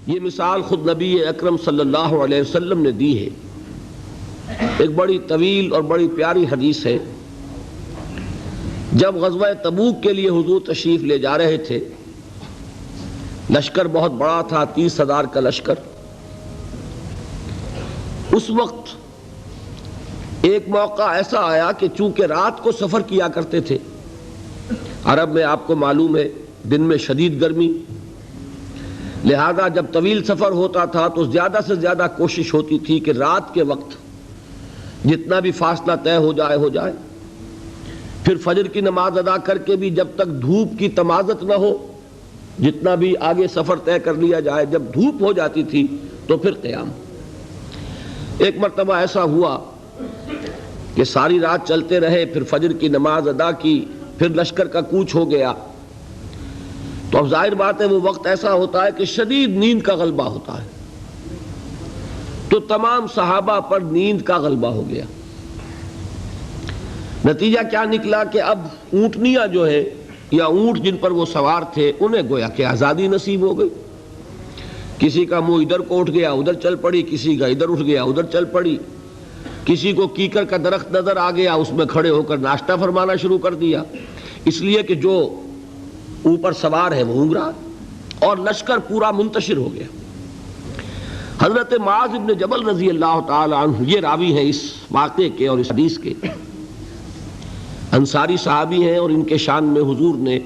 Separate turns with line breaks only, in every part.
یہ مثال خود نبی اکرم صلی اللہ علیہ وسلم نے دی ہے۔ ایک بڑی طویل اور بڑی پیاری حدیث ہے۔ جب غزوہ تبوک کے لیے حضور تشریف لے جا رہے تھے، لشکر بہت بڑا تھا، 30,000 کا لشکر۔ اس وقت ایک موقع ایسا آیا کہ چونکہ رات کو سفر کیا کرتے تھے، عرب میں آپ کو معلوم ہے دن میں شدید گرمی، لہذا جب طویل سفر ہوتا تھا تو زیادہ سے زیادہ کوشش ہوتی تھی کہ رات کے وقت جتنا بھی فاصلہ طے ہو جائے، پھر فجر کی نماز ادا کر کے بھی جب تک دھوپ کی تمازت نہ ہو، جتنا بھی آگے سفر طے کر لیا جائے، جب دھوپ ہو جاتی تھی تو پھر قیام۔ ایک مرتبہ ایسا ہوا کہ ساری رات چلتے رہے، پھر فجر کی نماز ادا کی، پھر لشکر کا کوچ ہو گیا، تو اب ظاہر بات ہے وہ وقت ایسا ہوتا ہے کہ شدید نیند کا غلبہ ہوتا ہے، تو تمام صحابہ پر نیند کا غلبہ ہو گیا۔ نتیجہ کیا نکلا کہ اب اونٹنیاں جو ہے یا اونٹ جن پر وہ سوار تھے، انہیں گویا کہ آزادی نصیب ہو گئی۔ کسی کا منہ ادھر کو اٹھ گیا ادھر چل پڑی، کسی کا ادھر اٹھ گیا ادھر چل پڑی، کسی کو کیکر کا درخت نظر آ گیا، اس میں کھڑے ہو کر ناشتہ فرمانا شروع کر دیا، اس لیے کہ جو اوپر سوار ہے وہ اونگ رہا، اور لشکر پورا منتشر ہو گیا۔ حضرت معاذ بن جبل رضی اللہ تعالی عنہ یہ راوی ہیں اس واقعے کے اور اس حدیث کے، انصاری صحابی ہیں، اور ان کے شان میں حضور نے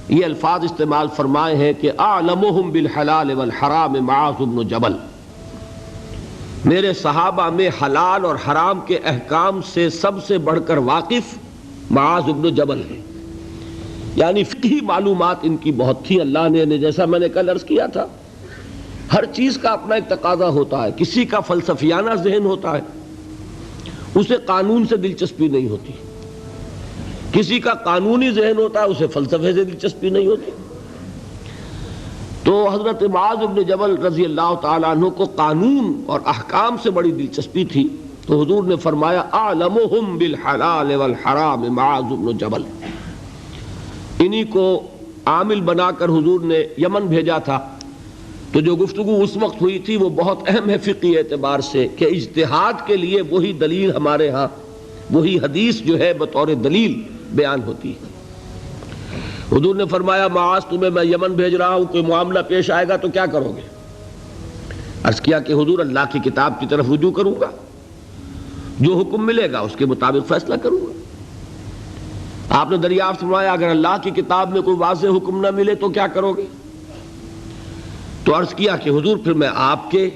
یہ الفاظ استعمال فرمائے ہیں کہ اعلمہم بالحلال والحرام معاذ بن جبل، میرے صحابہ میں حلال اور حرام کے احکام سے سب سے بڑھ کر واقف معاذ بن جبل ہیں۔ یعنی فقہی معلومات ان کی بہت تھی۔ اللہ نے جیسا میں نے کل عرض کیا تھا، ہر چیز کا اپنا ایک تقاضا ہوتا ہے۔ کسی کا فلسفیانہ ذہن ہوتا ہے، اسے قانون سے دلچسپی نہیں ہوتی، کسی کا قانونی ذہن ہوتا ہے، اسے فلسفے سے دلچسپی نہیں ہوتی۔ تو حضرت معاذ بن جبل رضی اللہ تعالیٰ عنہ کو قانون اور احکام سے بڑی دلچسپی تھی، تو حضور نے فرمایا اعلمہم بالحلال والحرام معاذ بن جبل۔ انہی کو عامل بنا کر حضور نے یمن بھیجا تھا۔ تو جو گفتگو اس وقت ہوئی تھی وہ بہت اہم ہے فقہی اعتبار سے، کہ اجتہاد کے لیے وہی دلیل ہمارے ہاں، وہی حدیث جو ہے بطور دلیل بیان ہوتی ہے۔ حضور نے فرمایا معاذ تمہیں میں یمن بھیج رہا ہوں، کوئی معاملہ پیش آئے گا تو کیا کرو گے؟ عرض کیا کہ حضور اللہ کی کتاب کی طرف رجوع کروں گا، جو حکم ملے گا اس کے مطابق فیصلہ کروں گا۔ آپ نے دریافت فرمایا اگر اللہ کی کتاب میں کوئی واضح حکم نہ ملے تو کیا کرو گے؟ تو عرض کیا کہ حضور پھر میں آپ کے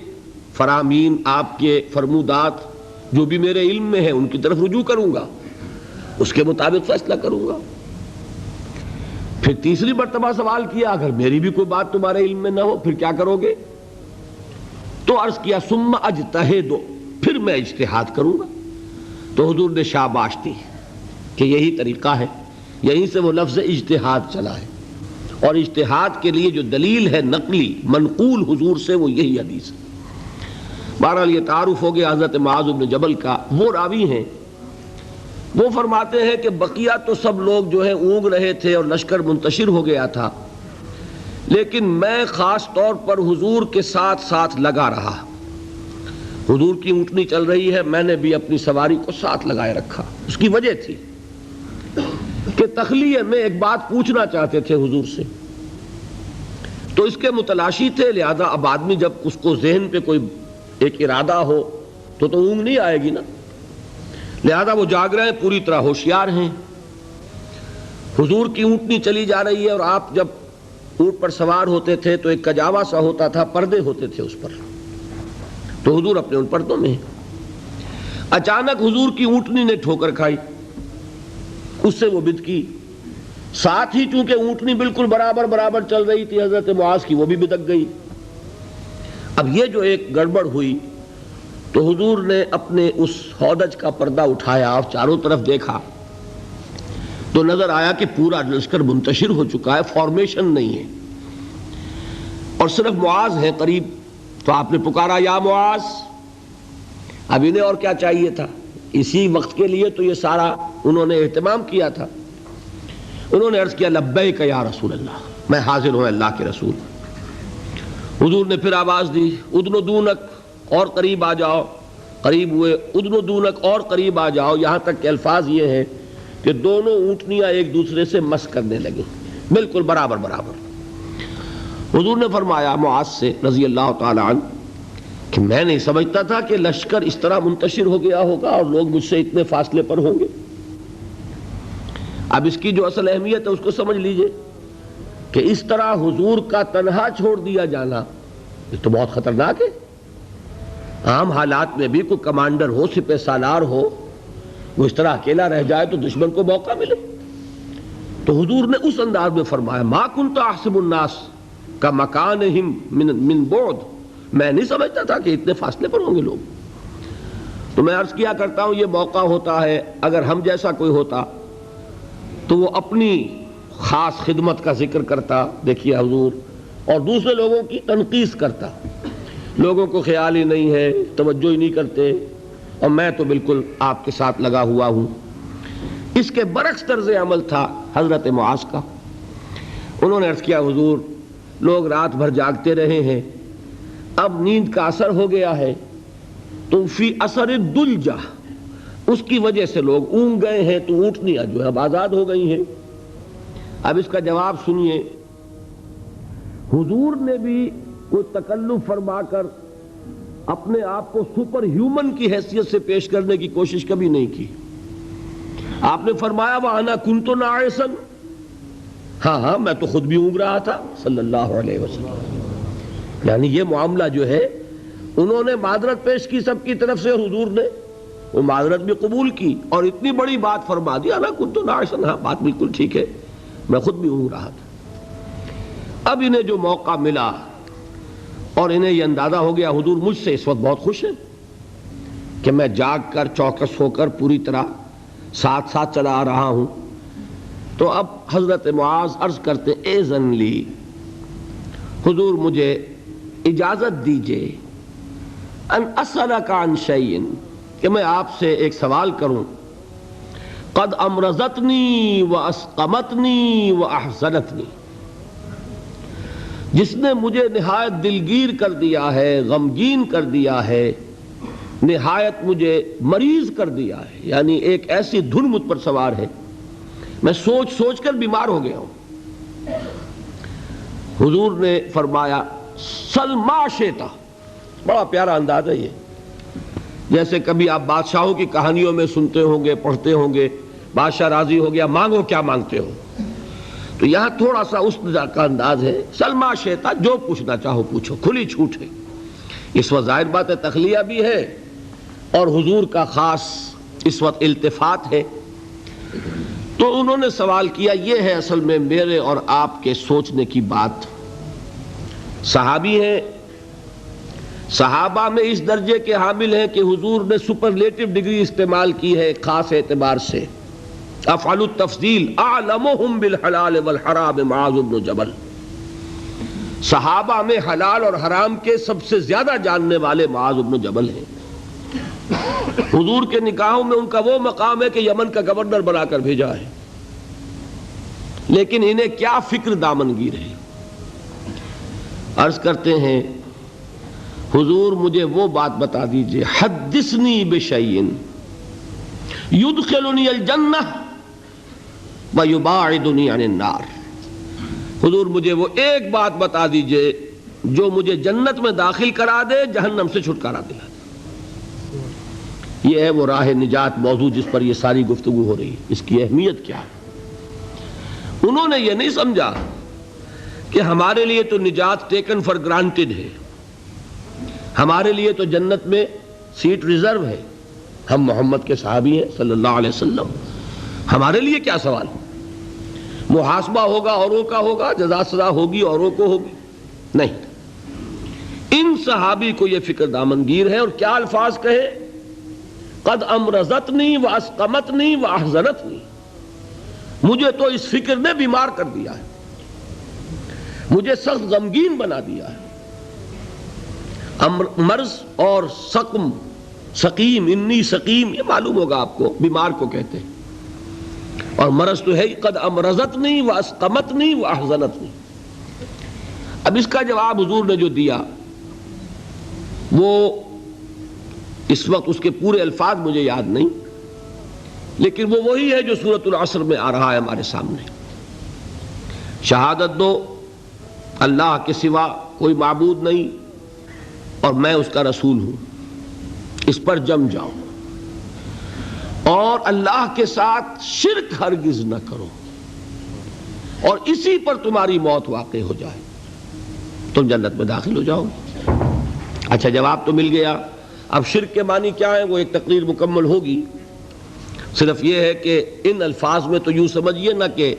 فرامین، آپ کے فرمودات جو بھی میرے علم میں ہیں ان کی طرف رجوع کروں گا، اس کے مطابق فیصلہ کروں گا۔ پھر تیسری مرتبہ سوال کیا اگر میری بھی کوئی بات تمہارے علم میں نہ ہو پھر کیا کرو گے؟ تو عرض کیا ثم اجتہد، پھر میں اجتہاد کروں گا۔ تو حضور نے شاباش دی کہ یہی طریقہ ہے، یہیں سے وہ لفظ اجتہاد چلا ہے، اور اجتہاد کے لیے جو دلیل ہے نقلی منقول حضور سے وہ یہی حدیث ہے۔ بہرحال یہ تعارف ہو گیا حضرت معاذ بن جبل کا۔ وہ راوی ہیں، وہ فرماتے ہیں کہ بقیہ تو سب لوگ جو ہیں اونگ رہے تھے اور لشکر منتشر ہو گیا تھا، لیکن میں خاص طور پر حضور کے ساتھ ساتھ لگا رہا۔ حضور کی اونٹنی چل رہی ہے، میں نے بھی اپنی سواری کو ساتھ لگائے رکھا۔ اس کی وجہ تھی کہ تخلیہ میں ایک بات پوچھنا چاہتے تھے حضور سے، تو اس کے متلاشی تھے، لہذا اب آدمی جب اس کو ذہن پہ کوئی ایک ارادہ ہو تو اونگ نہیں آئے گی نا، لہذا وہ جاگ رہے ہیں، پوری طرح ہوشیار ہیں۔ حضور کی اونٹنی چلی جا رہی ہے، اور آپ جب اونٹ پر سوار ہوتے تھے تو ایک کجاوا سا ہوتا تھا، پردے ہوتے تھے اس پر، تو حضور اپنے ان پردوں میں ہیں۔ اچانک حضور کی اونٹنی نے ٹھوکر کھائی، اس سے وہ بدکی، ساتھ ہی چونکہ اونٹنی بالکل برابر چل رہی تھی حضرت معاذ کی، وہ بھی بدک گئی۔ اب یہ جو ایک گڑبڑ ہوئی تو حضور نے اپنے اس ہودج کا پردہ اٹھایا اور چاروں طرف دیکھا تو نظر آیا کہ پورا لشکر منتشر ہو چکا ہے، فارمیشن نہیں ہے، اور صرف معاذ ہے قریب۔ تو آپ نے پکارا یا معاذ۔ اب انہیں اور کیا چاہیے تھا، اسی وقت کے لیے تو یہ سارا انہوں نے اہتمام کیا تھا۔ انہوں نے عرض کیا لبیک یا رسول اللہ، میں حاضر ہوں اللہ کے رسول۔ حضور نے پھر آواز دی ادنو دونک، اور قریب آ جاؤ، قریب ہوئے، ادنو دونک اور قریب آ جاؤ، یہاں تک کہ الفاظ یہ ہیں کہ دونوں اونٹنیاں ایک دوسرے سے مس کرنے لگیں، بالکل برابر برابر۔ حضور نے فرمایا معاذ سے رضی اللہ تعالی عنہ کہ میں نہیں سمجھتا تھا کہ لشکر اس طرح منتشر ہو گیا ہوگا اور لوگ مجھ سے اتنے فاصلے پر ہوں گے۔ اب اس کی جو اصل اہمیت ہے اس کو سمجھ لیجئے کہ اس طرح حضور کا تنہا چھوڑ دیا جانا یہ تو بہت خطرناک ہے۔ عام حالات میں بھی کوئی کمانڈر ہو، سپہ سالار ہو، وہ اس طرح اکیلا رہ جائے تو دشمن کو موقع ملے۔ تو حضور نے اس انداز میں فرمایا ما کنت احسب الناس کا مکانہم من بعد، میں نہیں سمجھتا تھا کہ اتنے فاصلے پر ہوں گے لوگ۔ تو میں عرض کیا کرتا ہوں یہ موقع ہوتا ہے اگر ہم جیسا کوئی ہوتا تو وہ اپنی خاص خدمت کا ذکر کرتا، دیکھیے حضور، اور دوسرے لوگوں کی تنقیص کرتا، لوگوں کو خیال ہی نہیں ہے، توجہ ہی نہیں کرتے، اور میں تو بالکل آپ کے ساتھ لگا ہوا ہوں۔ اس کے برعکس طرز عمل تھا حضرت معاذ کا۔ انہوں نے عرض کیا حضور لوگ رات بھر جاگتے رہے ہیں، اب نیند کا اثر ہو گیا ہے، تو فی اثر الدلجہ، اس کی وجہ سے لوگ اونگ گئے ہیں، تو اونٹنیاں جو ہے اب آزاد ہو گئی ہیں۔ اب اس کا جواب سنیے، حضور نے بھی کوئی تکلف فرما کر اپنے آپ کو سپر ہیومن کی حیثیت سے پیش کرنے کی کوشش کبھی نہیں کی۔ آپ نے فرمایا وَأَنَا كُنْتُ نَاعِسًا، ہاں میں تو خود بھی اونگ رہا تھا صلی اللہ علیہ وسلم۔ یعنی یہ معاملہ جو ہے انہوں نے معذرت پیش کی سب کی طرف سے، اور حضور نے وہ معذرت بھی قبول کی اور اتنی بڑی بات فرما دی انا كنت ناعسا، ہاں بات بالکل ٹھیک ہے، میں خود بھی اونگ رہا تھا۔ اب انہیں جو موقع ملا اور انہیں یہ اندازہ ہو گیا حضور مجھ سے اس وقت بہت خوش ہیں کہ میں جاگ کر چوکس ہو کر پوری طرح ساتھ ساتھ چلا آ رہا ہوں، تو اب حضرت معاذ عرض کرتے اذن لی، حضور مجھے اجازت دیجئے ان اسألک عن شیء، کہ میں آپ سے ایک سوال کروں، قد امرضتنی واسقمتنی واحزنتنی، جس نے مجھے نہایت دلگیر کر دیا ہے، غمگین کر دیا ہے، نہایت مجھے مریض کر دیا ہے، یعنی ایک ایسی دھن مجھ پر سوار ہے، میں سوچ سوچ کر بیمار ہو گیا ہوں۔ حضور نے فرمایا سل ما شئت، بڑا پیارا انداز ہے یہ، جیسے کبھی آپ بادشاہوں کی کہانیوں میں سنتے ہوں گے، پڑھتے ہوں گے، بادشاہ راضی ہو گیا مانگو کیا مانگتے ہو، تو یہاں تھوڑا سا اس کا انداز ہے سل ما شئت، جو پوچھنا چاہو پوچھو، کھلی چھوٹ ہے۔ اس وقت ظاہر بات ہے تخلیہ بھی ہے اور حضور کا خاص اس وقت التفات ہے۔ تو انہوں نے سوال کیا، یہ ہے اصل میں میرے اور آپ کے سوچنے کی بات۔ صحابی ہیں، صحابہ میں اس درجے کے حامل ہیں کہ حضور نے سپرلیٹو ڈگری استعمال کی ہے خاص اعتبار سے، افعل التفضیل اعلمہم بالحلال والحرام معاذ بن جبل، صحابہ میں حلال اور حرام کے سب سے زیادہ جاننے والے معاذ بن جبل ہیں۔ حضور کے نکاحوں میں ان کا وہ مقام ہے کہ یمن کا گورنر بنا کر بھیجا ہے، لیکن انہیں کیا فکر دامنگیر ہے۔ عرض کرتے ہیں حضور مجھے وہ بات بتا دیجئے، حدثنی بشیء یدخلنی الجنہ ویباعدنی عن النار، حضور مجھے وہ ایک بات بتا دیجئے جو مجھے جنت میں داخل کرا دے، جہنم سے چھٹکارا دلا دے۔ یہ ہے وہ راہ نجات موضوع جس پر یہ ساری گفتگو ہو رہی ہے، اس کی اہمیت کیا ہے۔ انہوں نے یہ نہیں سمجھا کہ ہمارے لیے تو نجات ٹیکن فار گرانٹڈ ہے، ہمارے لیے تو جنت میں سیٹ ریزرو ہے، ہم محمد کے صحابی ہیں صلی اللہ علیہ وسلم، ہمارے لیے کیا سوال، محاسبہ ہوگا اوروں کا ہوگا، جزا سزا ہوگی اوروں کو ہوگی، نہیں۔ ان صحابی کو یہ فکر دامنگیر ہے، اور کیا الفاظ کہے، قد امرضتنی واسقمتنی واحزنتنی، مجھے تو اس فکر نے بیمار کر دیا ہے، مجھے سخت غمگین بنا دیا ہے۔ مرض اور سقم، سقیم، انی سقیم، یہ معلوم ہوگا آپ کو، بیمار کو کہتے ہیں، اور مرض تو ہے قد امرضتنی واسقمتنی واحزنتنی۔ اب اب اس کا جواب حضور نے جو دیا وہ اس وقت اس کے پورے الفاظ مجھے یاد نہیں، لیکن وہ وہی ہے جو سورۃ العصر میں آ رہا ہے ہمارے سامنے۔ شہادت دو اللہ کے سوا کوئی معبود نہیں اور میں اس کا رسول ہوں، اس پر جم جاؤ، اور اللہ کے ساتھ شرک ہرگز نہ کرو، اور اسی پر تمہاری موت واقع ہو جائے، تم جنت میں داخل ہو جاؤ۔ اچھا، جواب تو مل گیا۔ اب شرک کے معنی کیا ہے وہ ایک تقریر مکمل ہوگی، صرف یہ ہے کہ ان الفاظ میں تو یوں سمجھیے نہ کہ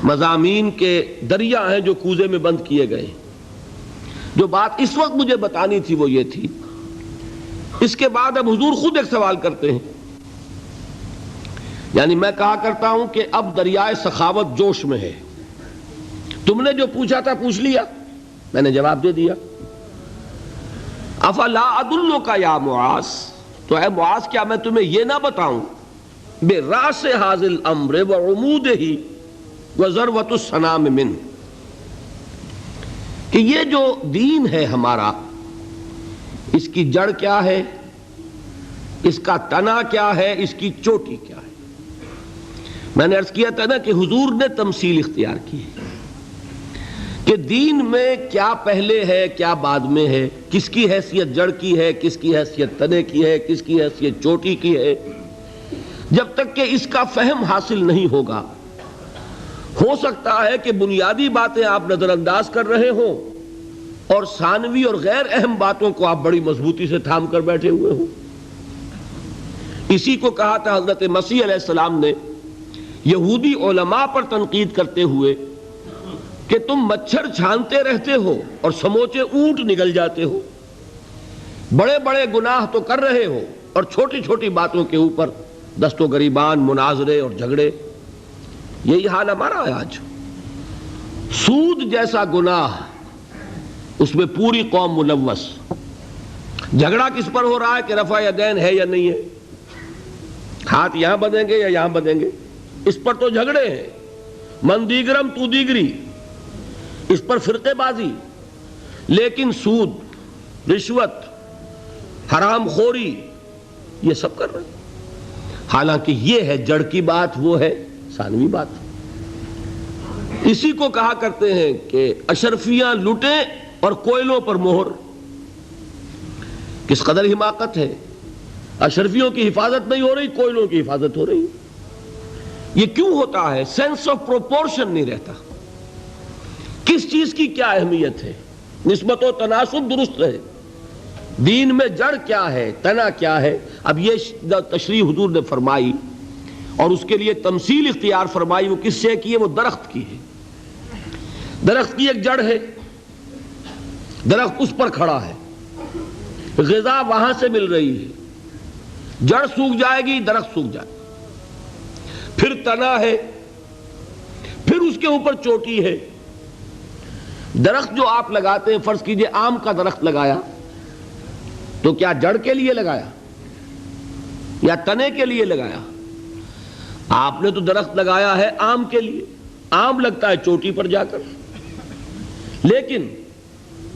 مضامین کے دریا ہیں جو کوزے میں بند کیے گئے۔ جو بات اس وقت مجھے بتانی تھی وہ یہ تھی، اس کے بعد اب حضور خود ایک سوال کرتے ہیں، یعنی میں کہا کرتا ہوں کہ اب دریائے سخاوت جوش میں ہے، تم نے جو پوچھا تھا پوچھ لیا، میں نے جواب دے دیا۔ افلا ادلک یا معاذ، تو اے معاذ کیا میں تمہیں یہ نہ بتاؤں براس ھذا الامر وعمودہ وذروۃ السنام منہ، کہ یہ جو دین ہے ہمارا، اس کی جڑ کیا ہے، اس کا تنا کیا ہے، اس کی چوٹی کیا ہے۔ میں نے عرض کیا تھا نا کہ حضور نے تمثیل اختیار کی ہے کہ دین میں کیا پہلے ہے کیا بعد میں ہے، کس کی حیثیت جڑ کی ہے، کس کی حیثیت تنے کی ہے، کس کی حیثیت چوٹی کی ہے۔ جب تک کہ اس کا فہم حاصل نہیں ہوگا، ہو سکتا ہے کہ بنیادی باتیں آپ نظر انداز کر رہے ہوں اور ثانوی اور غیر اہم باتوں کو آپ بڑی مضبوطی سے تھام کر بیٹھے ہوئے ہوں۔ اسی کو کہا تھا حضرت مسیح علیہ السلام نے یہودی علماء پر تنقید کرتے ہوئے کہ تم مچھر چھانتے رہتے ہو اور سموچے اونٹ نگل جاتے ہو، بڑے بڑے گناہ تو کر رہے ہو اور چھوٹی چھوٹی باتوں کے اوپر دست و گریبان، مناظرے اور جھگڑے۔ یہی حال ہمارا ہے آج۔ سود جیسا گناہ، اس میں پوری قوم ملوث۔ جھگڑا کس پر ہو رہا ہے کہ رفع یدین ہے یا نہیں ہے، ہاتھ یہاں بدیں گے یا یہاں بدیں گے، اس پر تو جھگڑے ہیں۔ من دیگرم تو دیگری، اس پر فرقے بازی۔ لیکن سود، رشوت، حرام خوری، یہ سب کر رہے ہیں۔ حالانکہ یہ ہے جڑ کی بات، وہ ہے ثانوی بات۔ اسی کو کہا کرتے ہیں کہ اشرفیاں لٹیں اور کوئلوں پر مہر۔ کس قدر حماقت ہے، اشرفیوں کی حفاظت نہیں ہو رہی، کوئلوں کی حفاظت ہو رہی۔ یہ کیوں ہوتا ہے؟ سینس آف پروپورشن نہیں رہتا، کس چیز کی کیا اہمیت ہے، نسبت و تناسب درست ہے، دین میں جڑ کیا ہے، تنا کیا ہے۔ اب یہ تشریح حضور نے فرمائی اور اس کے لیے تمثیل اختیار فرمائی، وہ کس سے کی ہے؟ وہ درخت کی ہے۔ درخت کی ایک جڑ ہے، درخت اس پر کھڑا ہے، غذا وہاں سے مل رہی ہے، جڑ سوکھ جائے گی درخت سوکھ جائے گا۔ پھر تنا ہے، پھر اس کے اوپر چوٹی ہے۔ درخت جو آپ لگاتے ہیں، فرض کیجئے آم کا درخت لگایا تو کیا جڑ کے لیے لگایا یا تنے کے لیے لگایا؟ آپ نے تو درخت لگایا ہے آم کے لیے، آم لگتا ہے چوٹی پر جا کر، لیکن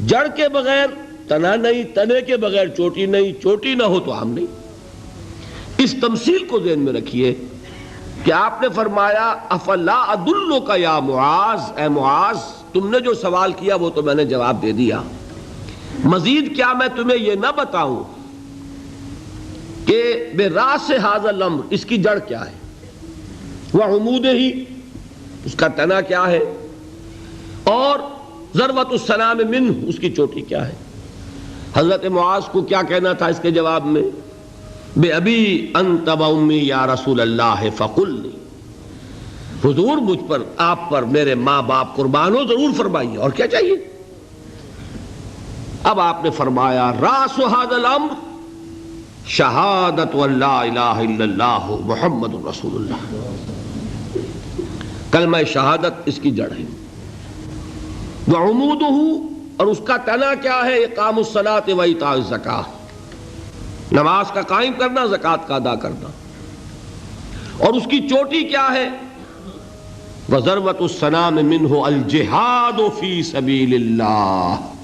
جڑ کے بغیر تنا نہیں، تنے کے بغیر چوٹی نہیں، چوٹی نہ ہو تو آم نہیں۔ اس تمثیل کو ذہن میں رکھیے کہ آپ نے فرمایا افلا ادلک یا معاذ، اے معاذ تم نے جو سوال کیا وہ تو میں نے جواب دے دیا، مزید کیا میں تمہیں یہ نہ بتاؤں کہ براس ھذا الامر، اس کی جڑ کیا ہے، وعمودہ، اس کا تنا کیا ہے، اور ذروۃ السنام منہ، اس کی چوٹی کیا ہے۔ حضرت معاذ کو کیا کہنا تھا اس کے جواب میں؟ بے ابی انت و امی یا رسول اللہ فقلنی، حضور مجھ پر، آپ پر میرے ماں باپ قربان ہو، ضرور فرمائیے، اور کیا چاہیے۔ اب آپ نے فرمایا راس ھذا الامر شہادت ان لا الہ الا اللہ محمد رسول اللہ، کلمہ شہادت اس کی جڑ ہے۔ وعمودہ، اور اس کا تنا کیا ہے؟ اقام الصلاۃ و ایتاء الزکاۃ، نماز کا قائم کرنا، زکوٰۃ کا ادا کرنا۔ اور اس کی چوٹی کیا ہے؟ وَذَرْوَةُ السَّنَامِ مِنْهُ الْجِهَادُ فِي سَبِيلِ اللَّهِ.